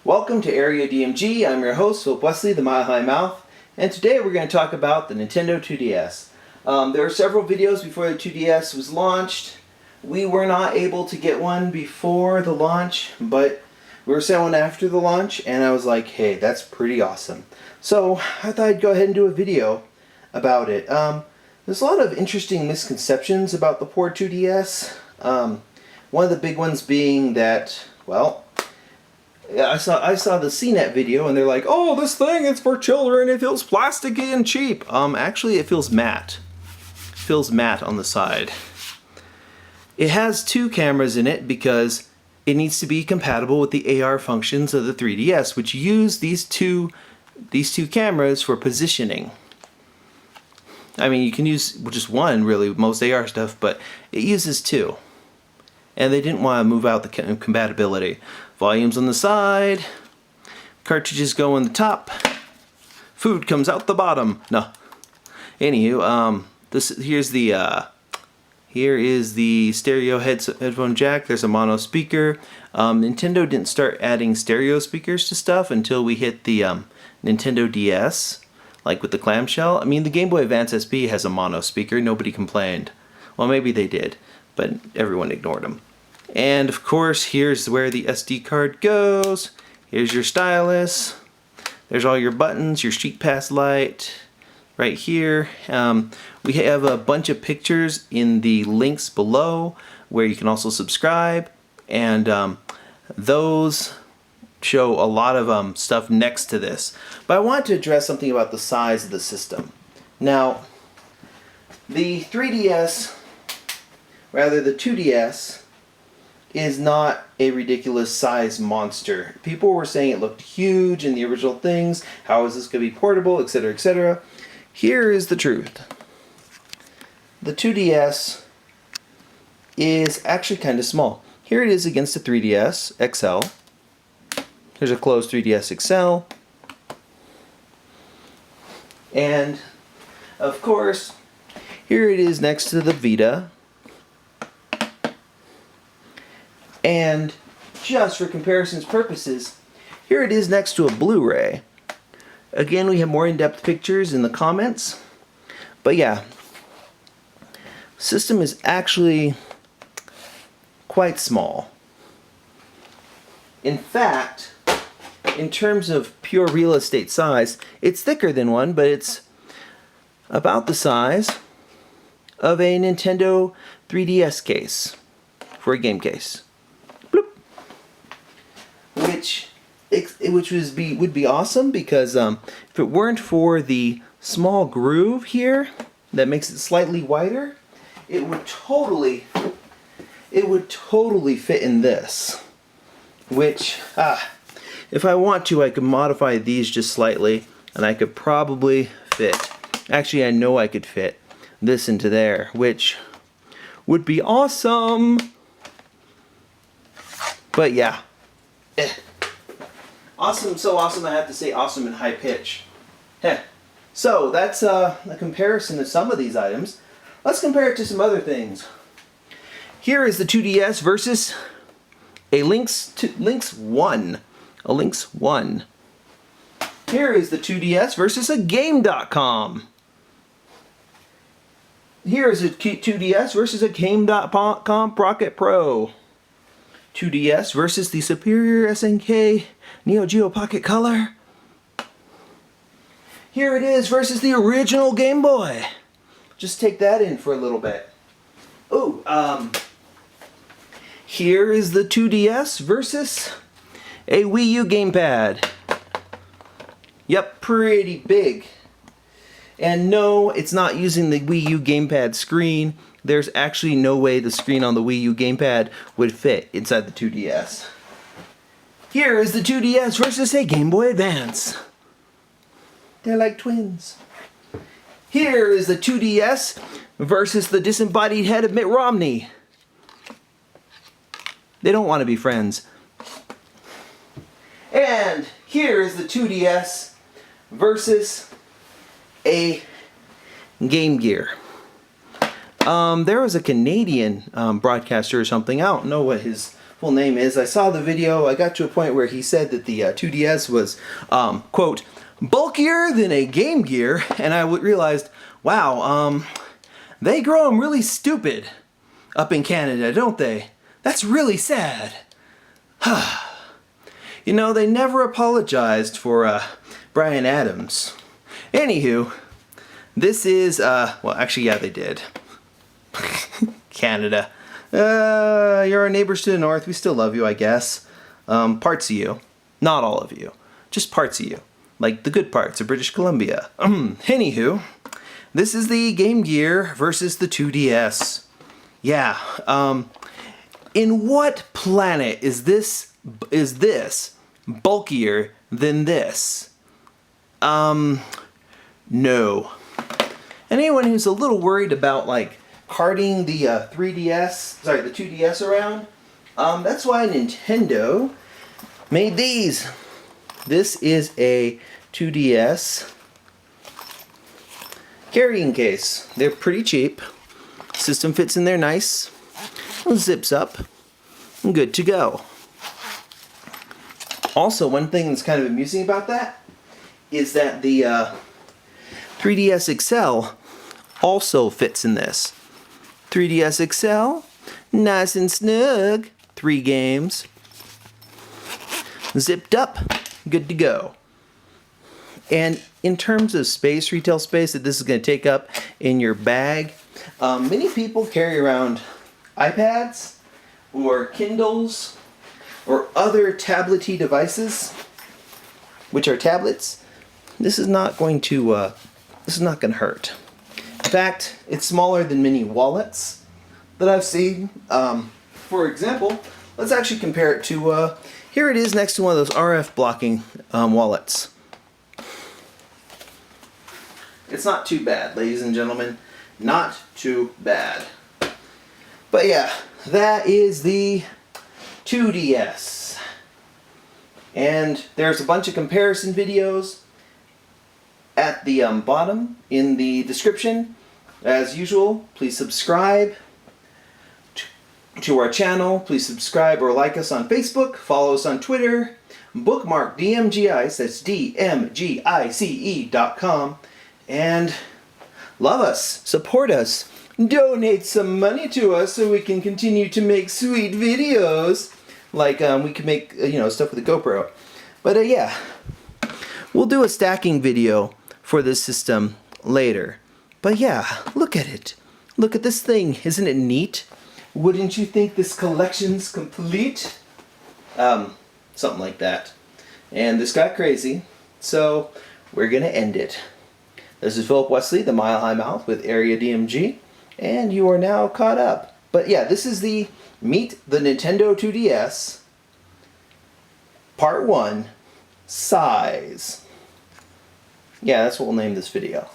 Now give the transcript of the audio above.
Welcome to Area DMG. I'm your host, Philip Wesley, the Mile High Mouth, and today we're going to talk about the Nintendo 2DS. There were several videos before the 2DS was launched. We were not able to get one before the launch, but we were sent one after the launch, and I was like, hey, that's pretty awesome. So I thought I'd go ahead and do a video about it. There's a lot of interesting misconceptions about the poor 2DS. One of the big ones being that, well, I saw the CNET video and they're like, oh, this thing is for children, it feels plasticky and cheap. Actually it feels matte. It feels matte on the side. It has two cameras in it because it needs to be compatible with the AR functions of the 3DS, which use these two cameras for positioning. I mean, you can use just one really with most AR stuff, but it uses two. And they didn't want to move out the compatibility. Volumes on the side, cartridges go on the top, food comes out the bottom. No. Anywho, here is the stereo headphone jack. There's a mono speaker. Nintendo didn't start adding stereo speakers to stuff until we hit the Nintendo DS, like with the clamshell. I mean, the Game Boy Advance SP has a mono speaker. Nobody complained. Well, maybe they did, but everyone ignored them. And of course, here's where the SD card goes. Here's your stylus. There's all your buttons, your street pass light right here. We have a bunch of pictures in the links below where you can also subscribe, and those show a lot of stuff next to this. But I wanted to address something about the size of the system. Now, the 3DS, rather the 2DS, is not a ridiculous size monster. People were saying it looked huge in the original things. How is this going to be portable, etc., etc. Here is the truth. The 2DS is actually kind of small. Here it is against the 3DS XL. There's a closed 3DS XL. And, of course, here it is next to the Vita. And just for comparison's purposes, here it is next to a Blu-ray. Again, we have more in-depth pictures in the comments. But yeah, system is actually quite small. In fact, in terms of pure real estate size, it's thicker than one, but it's about the size of a Nintendo 3DS case for a game case. Which would be awesome because if it weren't for the small groove here that makes it slightly wider, it would totally fit in this. Which, if I want to, I could modify these just slightly, and I could probably fit. Actually, I know I could fit this into there, which would be awesome. But yeah. Awesome, so awesome I have to say awesome in high pitch. Heh. So that's a comparison of some of these items. Let's compare it to some other things. Here is the 2DS versus a Lynx 1. A Lynx 1. Here is the 2DS versus a Game.com. Here is a 2DS versus a Game.com Pocket Pro. 2DS versus the superior SNK Neo Geo Pocket Color. Here it is versus the original Game Boy. Just take that in for a little bit. Oh, here is the 2DS versus a Wii U gamepad. Yep, pretty big. And no, it's not using the Wii U gamepad screen. There's actually no way the screen on the Wii U gamepad would fit inside the 2DS. Here is the 2DS versus a Game Boy Advance. They're like twins. Here is the 2DS versus the disembodied head of Mitt Romney. They don't want to be friends. And here is the 2DS versus a Game Gear. There was a Canadian broadcaster or something. I don't know what his full name is. I saw the video. I got to a point where he said that the 2DS was, quote, bulkier than a Game Gear, and I realized, wow, they grow them really stupid up in Canada, don't they? That's really sad. You know, they never apologized for Bryan Adams. Anywho, this is, well, actually, yeah, they did. Canada. You're our neighbors to the north. We still love you, I guess. Parts of you. Not all of you. Just parts of you. Like the good parts of British Columbia. Anywho, this is the Game Gear versus the 2DS. Yeah. In what planet is this bulkier than this? No. Anyone who's a little worried about like carting the 2DS around, that's why Nintendo made these. This is a 2DS carrying case. They're pretty cheap. System fits in there nice. Zips up. Good to go. Also, one thing that's kind of amusing about that is that the 3DS XL also fits in this. 3DS XL, nice and snug. 3 games. Zipped up, good to go. And in terms of space, retail space that this is going to take up in your bag, many people carry around iPads or Kindles or other tablet-y devices, which are tablets. This is not going to hurt. In fact, it's smaller than many wallets that I've seen. For example, let's actually compare it to, here it is next to one of those RF blocking wallets. It's not too bad, ladies and gentlemen. Not too bad. But yeah, that is the 2DS. And there's a bunch of comparison videos at the bottom in the description. As usual, please subscribe to our channel. Please subscribe or like us on Facebook. Follow us on Twitter. Bookmark DMGICE, that's DMGICE.com. And love us, support us, donate some money to us so we can continue to make sweet videos. Like we can make stuff with the GoPro. But yeah, we'll do a stacking video for this system later. But yeah, look at it. Look at this thing. Isn't it neat? Wouldn't you think this collection's complete? Something like that. And this got crazy, so we're gonna end it. This is Philip Wesley, the Mile High Mouth with Area DMG, and you are now caught up. But yeah, this is the Meet the Nintendo 2DS Part 1 Size. Yeah, that's what we'll name this video.